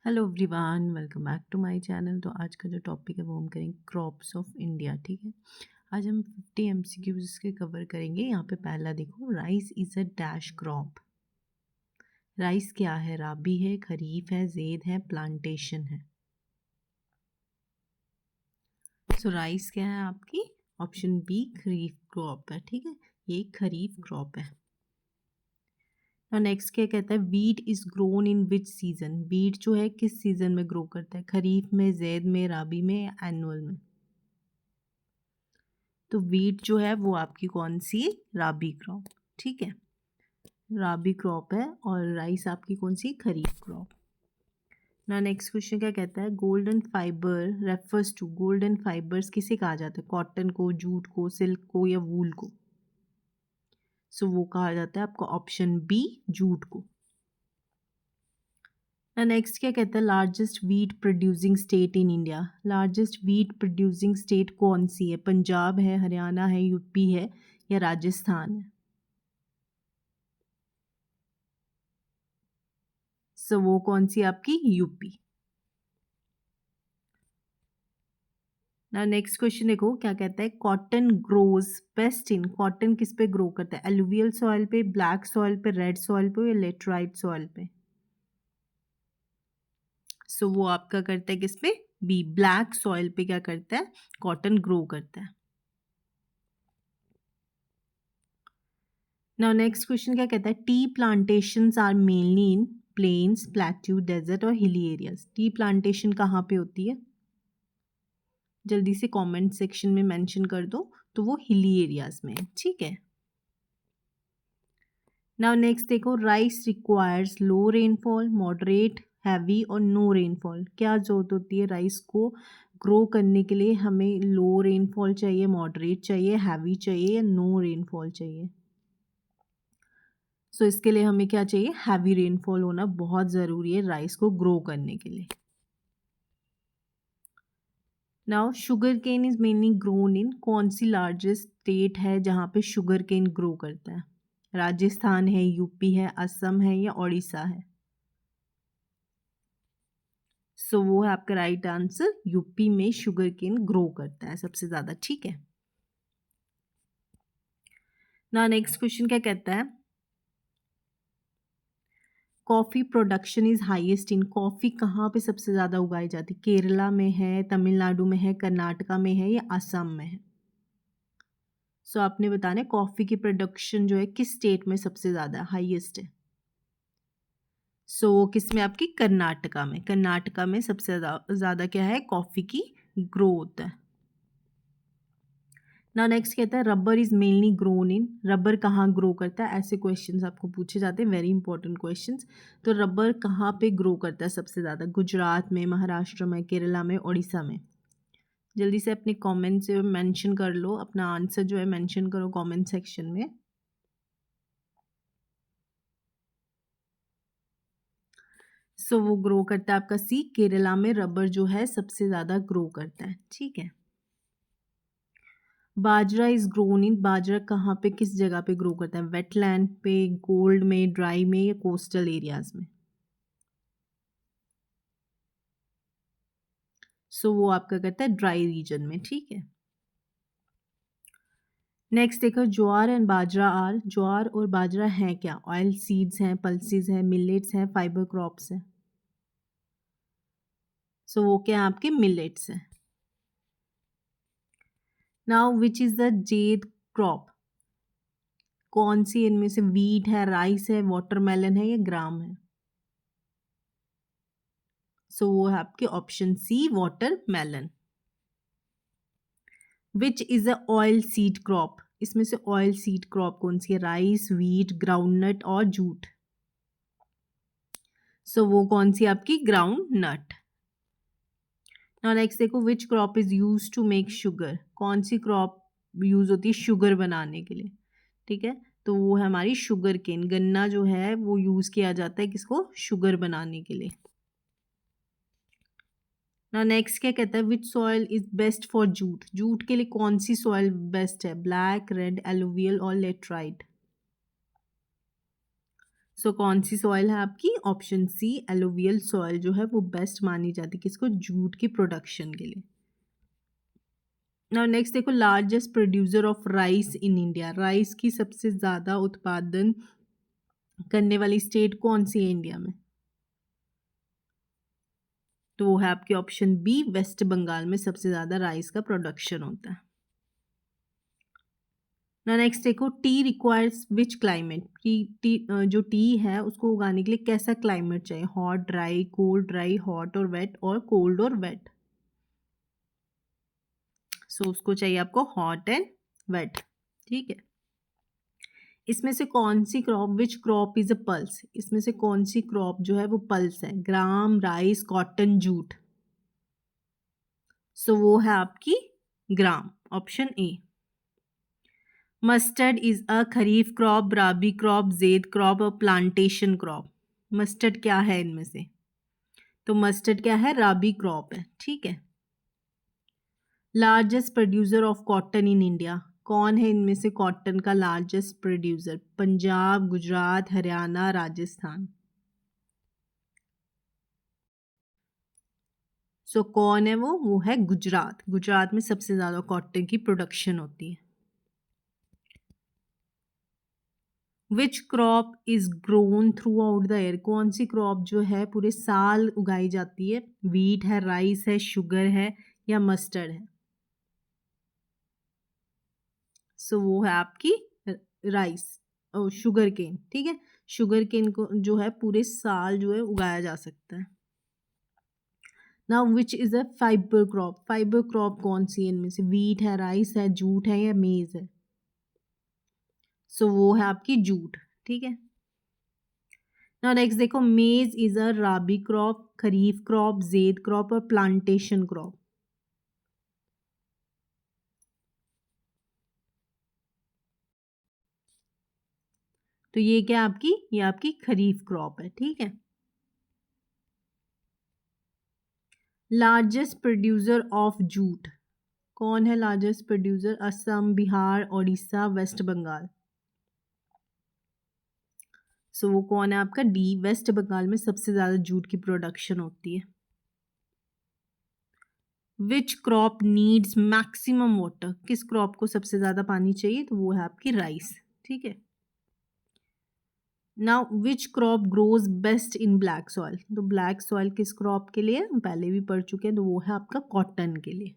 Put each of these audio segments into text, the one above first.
Hello everyone, welcome back to my channel. तो आज का जो टॉपिक है वो हम करेंगे क्रॉप्स ऑफ इंडिया। ठीक है, आज हम 50 एमसीक्यूज के कवर करेंगे। यहाँ पे पहला देखो, rice is a dash crop. Rice क्या है? राबी है, खरीफ है, ज़ैद है, प्लांटेशन है। सो राइस क्या है आपकी? ऑप्शन बी खरीफ क्रॉप है। ठीक है, ये खरीफ क्रॉप है। और नेक्स्ट क्या कहता है? Wheat is grown in which season. Wheat जो है किस सीजन में ग्रो करता है? खरीफ में, ज़ैद में, राबी में या एनुअल में? तो वीट जो है वो आपकी कौन सी? राबी क्रॉप। ठीक है, राबी क्रॉप है। और राइस आपकी कौन सी? खरीफ क्रॉप। ना नेक्स्ट क्वेश्चन क्या कहता है? Golden fibre refers to. Golden fibres किसे कहा जाता है? कॉटन को, जूट को, सिल्क को या वूल को? सो वो कहा जाता है आपका ऑप्शन बी, जूट को। ना नेक्स्ट क्या कहता है? Largest wheat producing state in India. Largest wheat producing state कौन सी है? पंजाब है, हरियाणा है, यूपी है या राजस्थान है? सो वो कौन सी आपकी? यूपी। ना नेक्स्ट क्वेश्चन देखो क्या कहता है? कॉटन ग्रोज बेस्ट इन। कॉटन किस पे ग्रो करता है? एलुवियल सॉइल पे, ब्लैक सॉइल पे, रेड सॉइल पे या लेटराइट सॉइल पे? सो वो आपका करता है किस पे? बी, ब्लैक सॉइल पे क्या करता है? कॉटन ग्रो करता है। नाउ नेक्स्ट क्वेश्चन क्या कहता है? Tea plantations are mainly in plains, plateau, desert और हिली एरियाज। टी प्लांटेशन कहाँ पे होती है? जल्दी से कमेंट सेक्शन में मेंशन कर दो। तो वो हिली एरियाज में है। ठीक है, नाउ नेक्स्ट देखो, राइस रिक्वायर्स लो रेनफॉल, मॉडरेट, हैवी और नो रेनफॉल। क्या जरूरत होती है राइस को ग्रो करने के लिए? हमें लो रेनफॉल चाहिए, मॉडरेट चाहिए, हैवी चाहिए या नो रेनफॉल चाहिए? सो इसके लिए हमें क्या चाहिए? हैवी रेनफॉल होना बहुत ज़रूरी है राइस को ग्रो करने के लिए। Now sugar cane is mainly grown in. कौन सी लार्जेस्ट स्टेट है जहाँ पे शुगर केन ग्रो करता है? राजस्थान है, यूपी है, असम है या उड़ीसा है? सो वो है आपका राइट आंसर, यूपी में शुगर केन ग्रो करता है सबसे ज़्यादा। ठीक है, ना नेक्स्ट क्वेश्चन क्या कहता है? Coffee production is highest in. Coffee कहाँ पे सबसे ज़्यादा उगाई जाती है? केरला में है, तमिलनाडु में है, कर्नाटका में है या असम में है? सो आपने बताना है कॉफ़ी की प्रोडक्शन जो है किस स्टेट में सबसे ज़्यादा हाईएस्ट है? सो किस में आपकी? कर्नाटका में। कर्नाटका में सबसे ज़्यादा क्या है? कॉफ़ी की ग्रोथ है। ना नेक्स्ट कहता है rubber is mainly grown in. Rubber कहाँ ग्रो करता है? ऐसे क्वेश्चंस आपको पूछे जाते हैं, वेरी इंपॉर्टेंट क्वेश्चंस। तो रबर कहाँ पे ग्रो करता है सबसे ज़्यादा? गुजरात में, महाराष्ट्र में, केरला में, उड़ीसा में? जल्दी से अपने कमेंट से मेंशन कर लो, अपना आंसर जो है मेंशन करो कमेंट सेक्शन में। सो वो ग्रो करता है आपका सी, केरला में रबर जो है सबसे ज़्यादा ग्रो करता है। ठीक है, बाजरा इज ग्रोन इन। बाजरा कहाँ पे, किस जगह पे ग्रो करता है? वेटलैंड पे, गोल्ड में, ड्राई में या कोस्टल एरियाज में? सो वो आपका करता है ड्राई रीजन में। ठीक है, नेक्स्ट देखो, ज्वार एंड बाजरा आर। ज्वार और बाजरा हैं क्या? ऑयल सीड्स हैं, पल्सेस हैं, मिलेट्स हैं, फाइबर क्रॉप्स हैं? सो वो क्या है आपके? मिलेट्स हैं। Now which is the zaid crop. कौन सी इनमें से? वीट है, राइस है, वाटरमेलन है या ग्राम है? सो वो है आपके option C, watermelon. Which is a oil seed crop. इसमें से ऑयल सीड क्रॉप कौन सी है? राइस, व्हीट, ग्राउंडनट और जूट? सो वो कौन सी आपकी? Groundnut. नाउ नेक्स्ट देखो, which crop is use to make sugar. कौन सी क्रॉप यूज होती है शुगर बनाने के लिए? ठीक है, तो वो है हमारी शुगर केन। गन्ना जो है वो यूज किया जाता है किसको? शुगर बनाने के लिए। ना नेक्स्ट क्या कहता है? विच soil is best for jute. Jute के लिए कौन सी सॉइल बेस्ट है? ब्लैक, रेड, एलुवियल और लेटराइट? सो कौन सी सॉइल है आपकी? ऑप्शन सी एलुवियल सॉइल जो है वो बेस्ट मानी जाती है किसको? जूट की प्रोडक्शन के लिए। नाउ नेक्स्ट देखो, largest producer of rice in India. Rice की सबसे ज़्यादा उत्पादन करने वाली स्टेट कौन सी है इंडिया में? तो वो है आपकी ऑप्शन बी, वेस्ट बंगाल में सबसे ज़्यादा राइस का प्रोडक्शन होता है। ना नेक्स्ट देखो, टी रिक्वायर्स विच क्लाइमेट। जो टी है उसको उगाने के लिए कैसा क्लाइमेट चाहिए? Hot, dry, cold, dry, hot और वेट, और कोल्ड और वेट। सो उसको चाहिए आपको हॉट एंड वेट, ठीक है। इसमें से कौन सी crop, which crop is a pulse? इसमें से कौन सी क्रॉप जो है वो पल्स है? Gram, rice, cotton, jute. So वो है आपकी gram, option A. Mustard is a kharif crop, rabi crop, zaid crop और प्लांटेशन क्रॉप। मस्टर्ड क्या है इनमें से? तो मस्टर्ड क्या है? राबी क्रॉप है, ठीक है। Largest producer of cotton in India. कौन है इनमें से कॉटन का लार्जेस्ट प्रोड्यूसर? पंजाब, गुजरात, हरियाणा, राजस्थान। सो कौन है वो है गुजरात। गुजरात में सबसे ज़्यादा कॉटन की प्रोडक्शन होती है। Which crop is grown through out the year. कौन सी क्रॉप जो है पूरे साल उगाई जाती है? वीट है, राइस है, शुगर है या मस्टर्ड है? सो वो है आपकी राइस और शुगर केन, ठीक है। शुगर केन को जो है पूरे साल जो है उगाया जा सकता है। Now which is a fibre crop. Fibre crop कौन सी है इनमें से? वीट है, राइस है, जूट है या मेज है? सो वो है आपकी जूट, ठीक है। नाउ नेक्स्ट देखो, maize is a rabi crop, kharif crop, zaid crop और प्लांटेशन क्रॉप। तो ये क्या आपकी? ये आपकी खरीफ क्रॉप है, ठीक है। Largest producer of jute. कौन है largest producer? Assam, Bihar, Orissa, West Bengal. So वो कौन है आपका? डी, वेस्ट बंगाल में सबसे ज़्यादा जूट की प्रोडक्शन होती है। Which crop needs maximum water. किस क्रॉप को सबसे ज़्यादा पानी चाहिए? तो वो है आपकी राइस, ठीक है। Now which crop grows best in black soil. तो ब्लैक सॉइल किस क्रॉप के लिए? हम पहले भी पढ़ चुके हैं, तो वो है आपका कॉटन के लिए।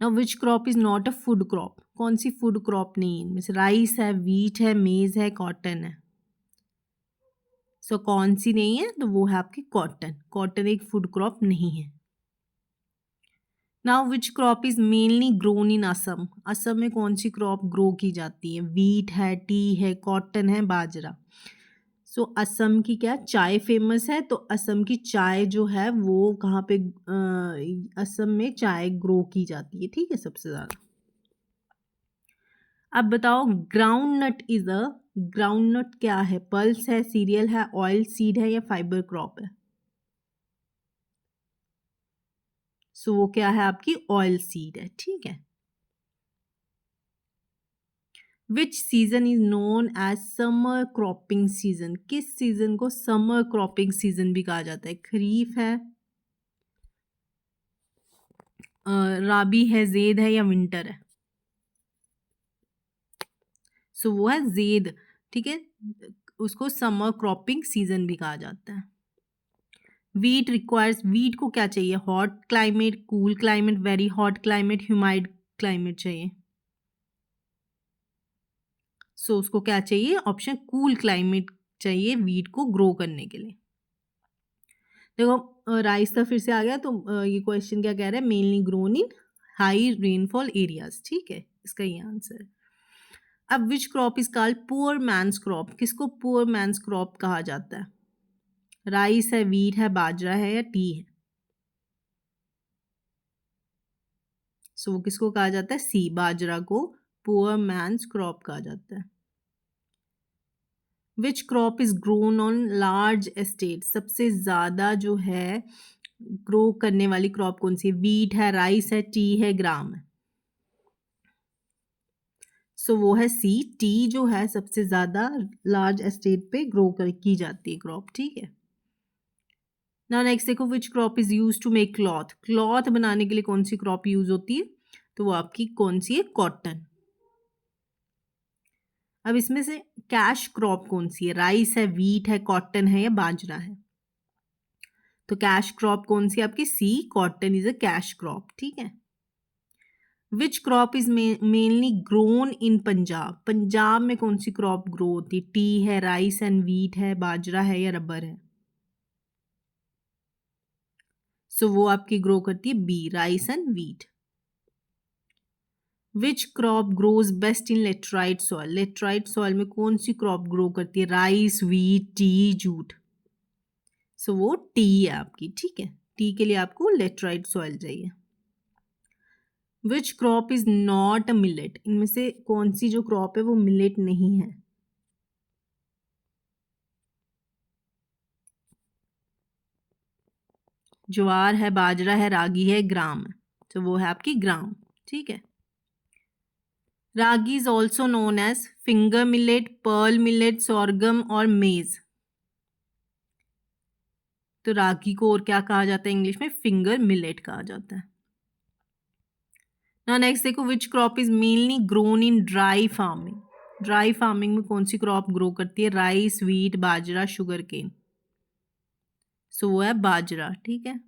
Now which crop is not a food crop. कौन सी फूड क्रॉप नहीं है इनमें से? राइस है, वीट है, मेज है, कॉटन है। सो कौन सी नहीं है? तो वो है आपकी कॉटन। कॉटन एक फूड क्रॉप नहीं है। Now which crop is mainly grown इन असम। असम में कौन सी क्रॉप ग्रो की जाती है? वीट है, टी है, कॉटन है, बाजरा। सो असम की क्या चाय फेमस है, तो असम की चाय जो है वो कहाँ पे असम में चाय ग्रो की जाती है, ठीक है, सबसे ज़्यादा। अब बताओ, groundnut is a, groundnut क्या है? पल्स है, सीरियल है, ऑयल सीड है या फाइबर क्रॉप है? सो वो क्या है आपकी? ऑयल सीड है, ठीक है। Which season is known as summer cropping season. किस सीजन को समर क्रॉपिंग सीजन भी कहा जाता है? खरीफ है, राबी है, जेद है या विंटर है? सो वो है जेद, ठीक है। उसको समर क्रॉपिंग सीजन भी कहा जाता है। वीट रिक्वायर्स, वीट को क्या चाहिए? Hot climate, cool climate, very hot climate, humid climate चाहिए। सो उसको क्या चाहिए? ऑप्शन कूल क्लाइमेट चाहिए वीट को ग्रो करने के लिए। देखो राइस का फिर से आ गया, तो ये क्वेश्चन क्या कह रहा है? Mainly grown in high rainfall areas, ठीक है, इसका ये आंसर है। अब which crop is called poor man's crop. किसको पुअर मैन्स क्रॉप कहा जाता है? राइस है, वीट है, बाजरा है या टी है? सो वो किसको कहा जाता है? सी, बाजरा को पुअर मैन्स क्रॉप कहा जाता है। Which crop is grown on large estate. सबसे ज्यादा जो है ग्रो करने वाली क्रॉप कौन सी है? वीट है, राइस है, टी है, ग्राम है। सो वो है सी, टी जो है सबसे ज़्यादा लार्ज एस्टेट पे ग्रो की जाती है क्रॉप, ठीक है। ना नेक्स्ट देखो, which crop is use to make cloth, cloth बनाने के लिए कौन सी क्रॉप यूज होती है, तो वो आपकी कौन सी है, कॉटन। अब इसमें से कैश क्रॉप कौन सी है, राइस है, वीट है, कॉटन है या बाजरा है, तो कैश क्रॉप कौन सी है आपकी, C, cotton is a cash crop, ठीक है। Which crop is mainly grown in Punjab, Punjab में कौन सी क्रॉप ग्रो होती है, टी है, राइस एंड वीट है, बाजरा है या रबर है, सो वो आपकी ग्रो करती है B, rice and wheat. Which crop grows best in laterite soil, laterite soil में कौन सी क्रॉप ग्रो करती है, rice, wheat, tea, jute, so वो टी है आपकी, ठीक है। टी के लिए आपको लेटराइट सॉइल चाहिए। विच crop is not a millet, इनमें से कौन सी जो क्रॉप है वो मिलेट नहीं है, ज्वार है, बाजरा है, रागी है, ग्राम है, तो वो है आपकी ग्राम, ठीक है। Ragi is also known as finger millet, pearl millet, sorghum और मेज, तो रागी को और क्या कहा जाता है इंग्लिश में, फिंगर मिलेट कहा जाता है। ना नेक्स्ट देखो, which crop is mainly grown in dry farming, dry farming में कौन सी क्रॉप ग्रो करती है, राइस, वीट, बाजरा, शुगर केन, सो वो है बाजरा, ठीक है।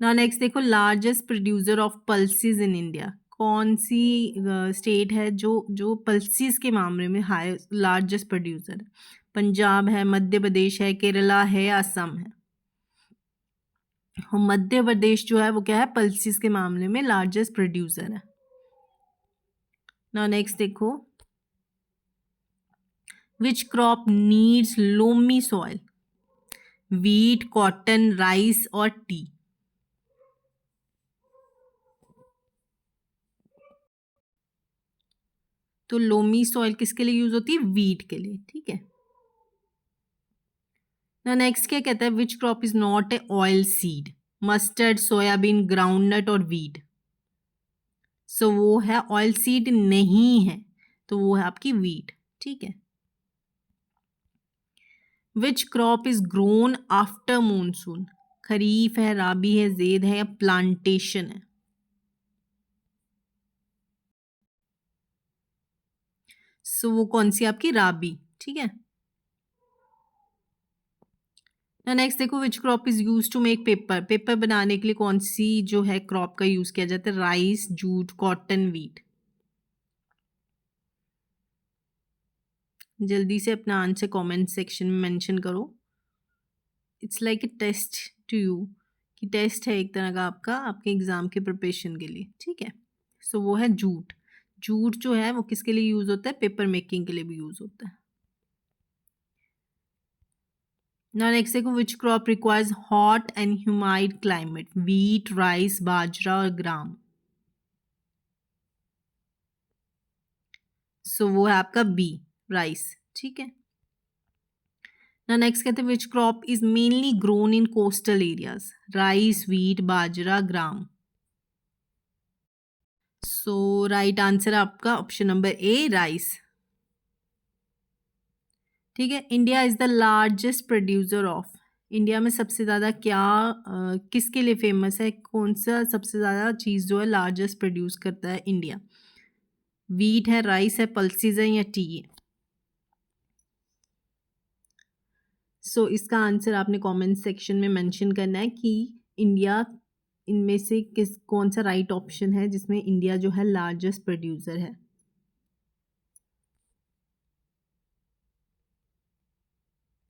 ना नेक्स्ट देखो, largest producer of pulses in India, कौन सी स्टेट है जो जो पल्सिस के मामले में हाई लार्जेस्ट प्रोड्यूसर है, पंजाब है, मध्य प्रदेश है, केरला है, असम है, और मध्य प्रदेश जो है वो क्या है, पल्सिस के मामले में लार्जेस्ट प्रोड्यूसर है। ना नेक्स्ट देखो, which crop needs loamy soil, wheat, cotton, rice और टी, तो लोमी सॉइल किसके लिए यूज होती है, वीट के लिए, ठीक है। ना नेक्स्ट क्या कहता है, which crop is not a oil seed, mustard, soybean, groundnut और वीट, सो वो है ऑयल सीड नहीं है, तो वो है आपकी वीट, ठीक है। Which crop is grown after monsoon, kharif है, राबी है, जेद है या प्लांटेशन है, सो वो कौन सी आपकी राबी, ठीक है। ना नेक्स्ट देखो, which crop is use to make paper, paper बनाने के लिए कौन सी जो है क्रॉप का यूज किया जाता है, राइस, जूट, कॉटन, वीट, जल्दी से अपना आंसर कमेंट सेक्शन में मेंशन करो। It's like a test to you, कि टेस्ट है एक तरह का आपका, आपके एग्जाम के प्रिपरेशन के लिए, ठीक है। सो वो है जूट, जूट जो है वो किसके लिए यूज होता है, पेपर मेकिंग के लिए भी यूज होता है। Now next देखो, which crop requires hot and humid climate, wheat, rice, बाजरा और ग्राम, सो वो है आपका बी, राइस, ठीक है। ना नेक्स्ट कहते हैं, विच crop is mainly grown in coastal areas, rice, wheat, bajra, gram, so right answer आपका ऑप्शन नंबर ए, राइस, ठीक है। India is the largest producer of, India में सबसे ज़्यादा क्या किसके लिए फेमस है, कौन सा सबसे ज़्यादा चीज़ जो है लार्जेस्ट प्रोड्यूस करता है इंडिया, वीट है, राइस है, पल्सिस है या टी है, सो इसका आंसर आपने कमेंट सेक्शन में मेंशन करना है कि इंडिया इनमें से कौन सा राइट ऑप्शन है जिसमें इंडिया जो है लार्जेस्ट प्रोड्यूसर है।